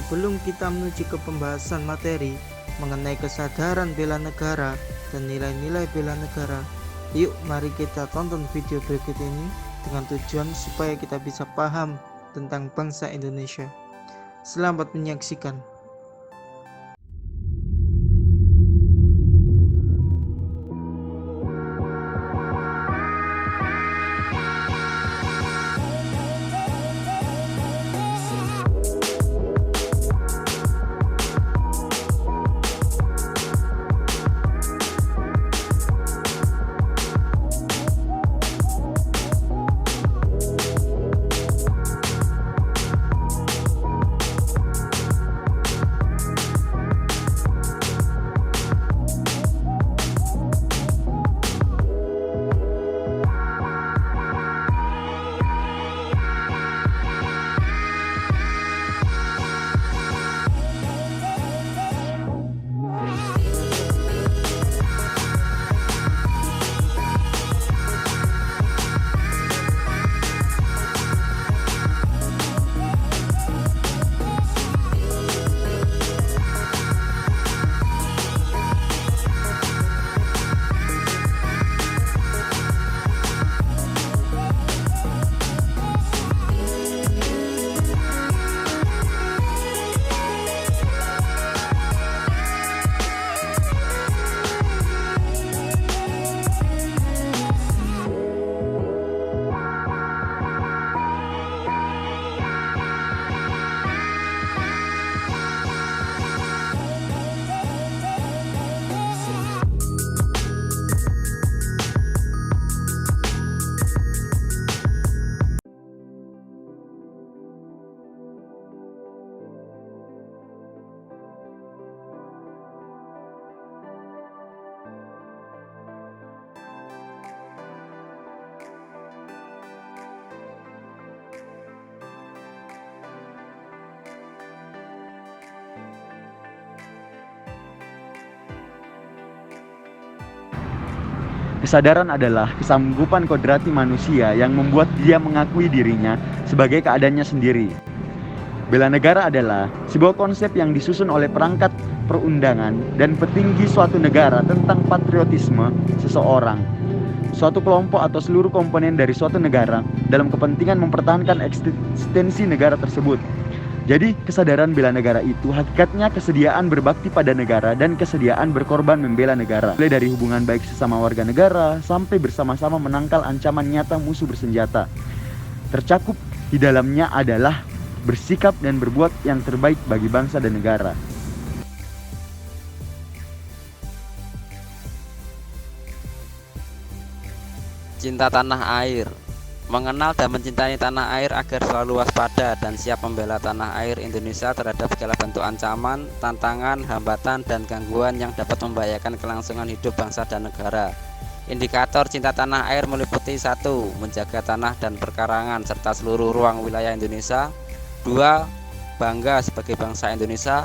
Sebelum kita menuju ke pembahasan materi mengenai kesadaran bela negara dan nilai-nilai bela negara, yuk mari kita tonton video berikut ini dengan tujuan supaya kita bisa paham tentang bangsa Indonesia. Selamat menyaksikan. Kesadaran adalah kesanggupan kodrati manusia yang membuat dia mengakui dirinya sebagai keadaannya sendiri. Bela negara adalah sebuah konsep yang disusun oleh perangkat perundangan dan petinggi suatu negara tentang patriotisme seseorang, suatu kelompok atau seluruh komponen dari suatu negara dalam kepentingan mempertahankan eksistensi negara tersebut. Jadi, kesadaran bela negara itu hakikatnya kesediaan berbakti pada negara dan kesediaan berkorban membela negara. Mulai dari hubungan baik sesama warga negara sampai bersama-sama menangkal ancaman nyata musuh bersenjata. Tercakup di dalamnya adalah bersikap dan berbuat yang terbaik bagi bangsa dan negara. Cinta tanah air. Mengenal dan mencintai tanah air agar selalu waspada dan siap membela tanah air Indonesia terhadap segala bentuk ancaman, tantangan, hambatan, dan gangguan yang dapat membahayakan kelangsungan hidup bangsa dan negara. Indikator cinta tanah air meliputi 1. Menjaga tanah dan perkarangan serta seluruh ruang wilayah Indonesia. 2. Bangga sebagai bangsa Indonesia.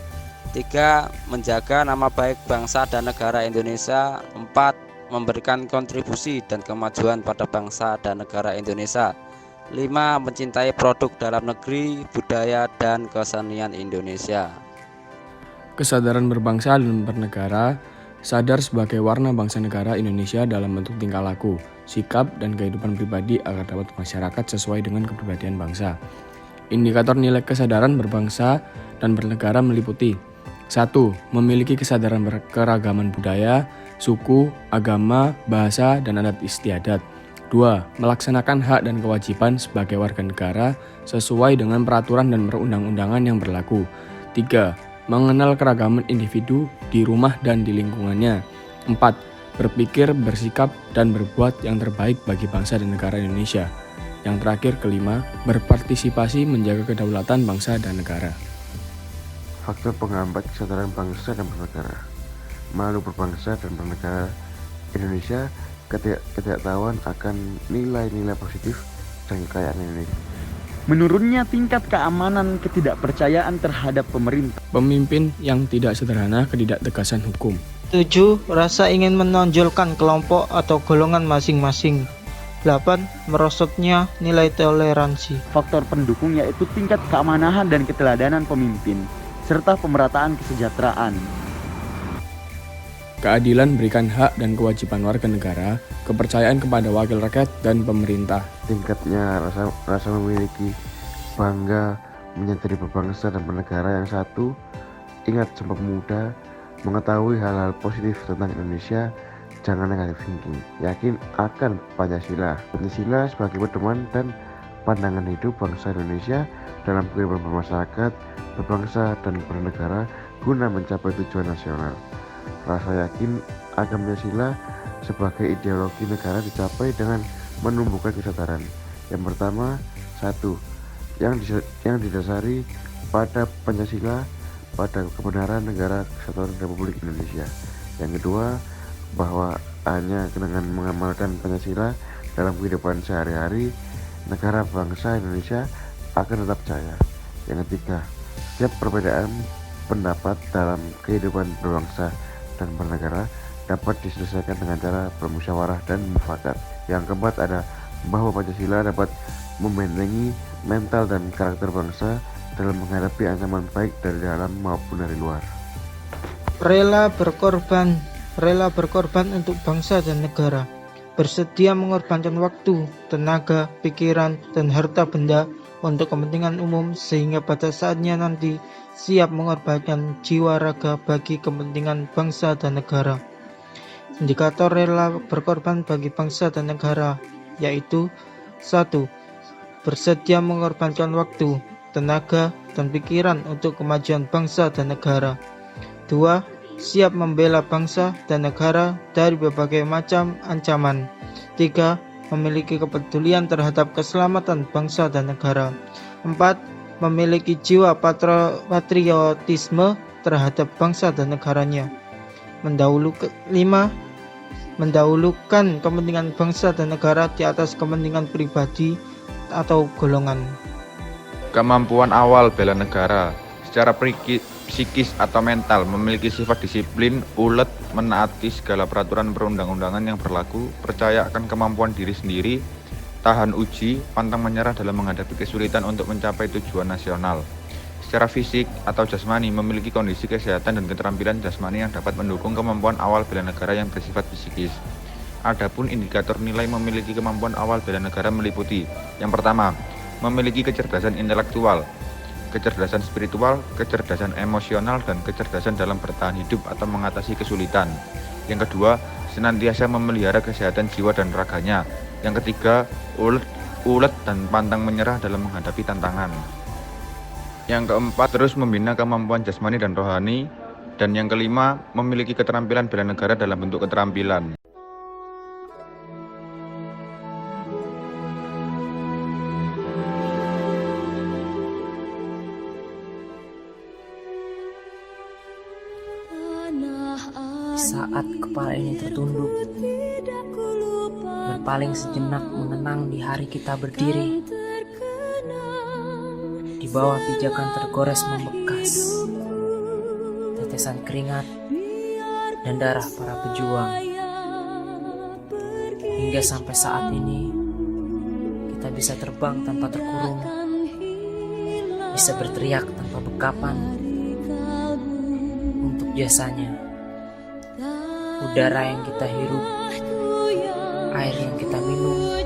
3. Menjaga nama baik bangsa dan negara Indonesia. 4. Memberikan kontribusi dan kemajuan pada bangsa dan negara Indonesia. 5. Mencintai produk dalam negeri, budaya, dan kesenian Indonesia. Kesadaran berbangsa dan bernegara, sadar sebagai warna bangsa negara Indonesia dalam bentuk tingkah laku, sikap, dan kehidupan pribadi agar dapat masyarakat sesuai dengan kepribadian bangsa. Indikator nilai kesadaran berbangsa dan bernegara meliputi 1. Memiliki kesadaran berkeragaman budaya, suku, agama, bahasa, dan adat istiadat. 2. Melaksanakan hak dan kewajiban sebagai warga negara sesuai dengan peraturan dan perundang-undangan yang berlaku. 3. Mengenal keragaman individu di rumah dan di lingkungannya. 4. Berpikir, bersikap, dan berbuat yang terbaik bagi bangsa dan negara Indonesia. Yang terakhir, 5. Berpartisipasi menjaga kedaulatan bangsa dan negara. Faktor penghambat kesadaran bangsa dan bernegara. Malu berbangsa dan bernegara Indonesia, ketidaktahuan akan nilai-nilai positif dan kekayaan Indonesia. Menurunnya tingkat keamanan ketidakpercayaan terhadap pemerintah. Pemimpin yang tidak sederhana, ketidaktegasan hukum. 7. Rasa ingin menonjolkan kelompok atau golongan masing-masing. 8. Merosotnya nilai toleransi. Faktor pendukung yaitu tingkat keamanan dan keteladanan pemimpin. serta pemerataan kesejahteraan. Keadilan berikan hak dan kewajiban warga negara, kepercayaan kepada wakil rakyat dan pemerintah. Tingkatnya rasa memiliki bangga menjadi berbangsa dan bernegara yang satu. Ingat sumpah pemuda, mengetahui hal-hal positif tentang Indonesia, jangan negatif thinking. Yakin akan Pancasila. Pancasila sebagai pedoman dan pandangan hidup bangsa Indonesia dalam kehidupan bermasyarakat, berbangsa dan bernegara guna mencapai tujuan nasional. Rasa yakin akan Pancasila sebagai ideologi negara dicapai dengan menumbuhkan kesadaran. Yang pertama, satu, yang didasari pada Pancasila, pada kebenaran negara kesatuan Republik Indonesia. Yang kedua, bahwa hanya dengan mengamalkan Pancasila dalam kehidupan sehari-hari, negara bangsa Indonesia akan tetap jaya. Yang ketiga, setiap perbedaan pendapat dalam kehidupan berbangsa dan bernegara dapat diselesaikan dengan cara bermusyawarah dan mufakat. Yang keempat ada bahwa Pancasila dapat membentengi mental dan karakter bangsa dalam menghadapi ancaman baik dari dalam maupun dari luar. Rela berkorban untuk bangsa dan negara, bersedia mengorbankan waktu, tenaga, pikiran, dan harta benda untuk kepentingan umum, sehingga pada saatnya nanti siap mengorbankan jiwa raga bagi kepentingan bangsa dan negara. Indikator rela berkorban bagi bangsa dan negara yaitu 1. Bersedia mengorbankan waktu, tenaga, dan pikiran untuk kemajuan bangsa dan negara. 2. Siap membela bangsa dan negara dari berbagai macam ancaman. 3. Memiliki kepedulian terhadap keselamatan bangsa dan negara. 4. Memiliki jiwa patriotisme terhadap bangsa dan negaranya. 5. Mendahulukan kepentingan bangsa dan negara di atas kepentingan pribadi atau golongan. Kemampuan awal bela negara secara psikis atau mental, memiliki sifat disiplin, ulet, menaati segala peraturan perundang-undangan yang berlaku, percaya akan kemampuan diri sendiri, tahan uji, pantang menyerah dalam menghadapi kesulitan untuk mencapai tujuan nasional. Secara fisik atau jasmani, memiliki kondisi kesehatan dan keterampilan jasmani yang dapat mendukung kemampuan awal bela negara yang bersifat psikis. Adapun indikator nilai memiliki kemampuan awal bela negara meliputi: yang pertama, memiliki kecerdasan intelektual, kecerdasan spiritual, kecerdasan emosional, dan kecerdasan dalam bertahan hidup atau mengatasi kesulitan. Yang kedua, senantiasa memelihara kesehatan jiwa dan raganya. Yang ketiga, ulet dan pantang menyerah dalam menghadapi tantangan. Yang keempat, terus membina kemampuan jasmani dan rohani. Dan yang kelima, memiliki keterampilan bela negara dalam bentuk keterampilan. Saat kepala ini tertunduk, berpaling sejenak mengenang di hari kita berdiri. Di bawah pijakan tergores membekas, tetesan keringat dan darah para pejuang. Hingga sampai saat ini, kita bisa terbang tanpa terkurung, bisa berteriak tanpa bekapan untuk jasanya. Udara yang kita hirup, air yang kita minum,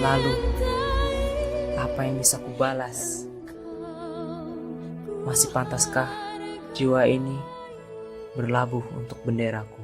lalu apa yang bisa kubalas? Masih pantaskah jiwa ini berlabuh untuk benderaku?